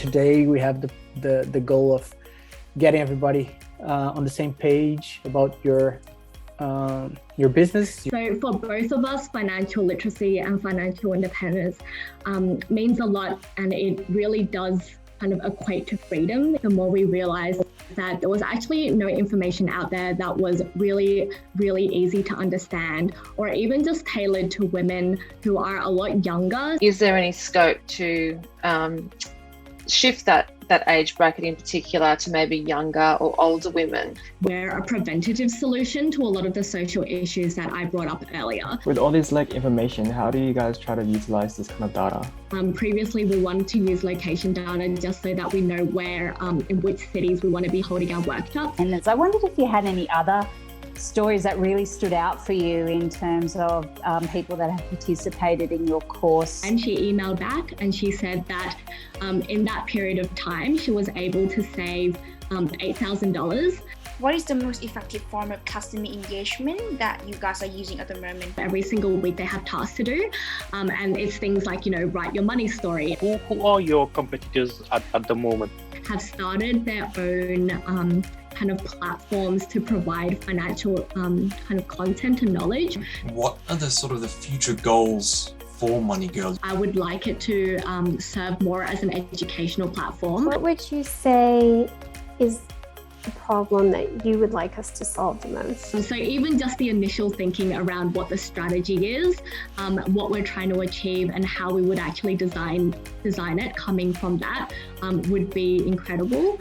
today we have the goal of getting everybody on the same page about your business. So for both of us, financial literacy and financial independence means a lot, and it really does kind of equate to freedom. The more we realize that there was actually no information out there that was really, really easy to understand, or even just tailored to women who are a lot younger. Is there any scope to shift that age bracket in particular to maybe younger or older women? We're a preventative solution to a lot of the social issues that I brought up earlier. With all this information, how do you guys try to utilize this kind of data? Previously, we wanted to use location data just so that we know where, in which cities we want to be holding our workshops. And I wondered if you had any other stories that really stood out for you in terms of people that have participated in your course. And she emailed back and she said that in that period of time, she was able to save $8,000. What is the most effective form of customer engagement that you guys are using at the moment? Every single week they have tasks to do, and it's things like, write your money story. Who are your competitors at the moment? Have started their own kind of platforms to provide financial kind of content and knowledge. What are the sort of the future goals for MoneyGirl? I would like it to serve more as an educational platform. What would you say is the problem that you would like us to solve the most? So even just the initial thinking around what the strategy is, what we're trying to achieve, and how we would actually design it coming from that would be incredible.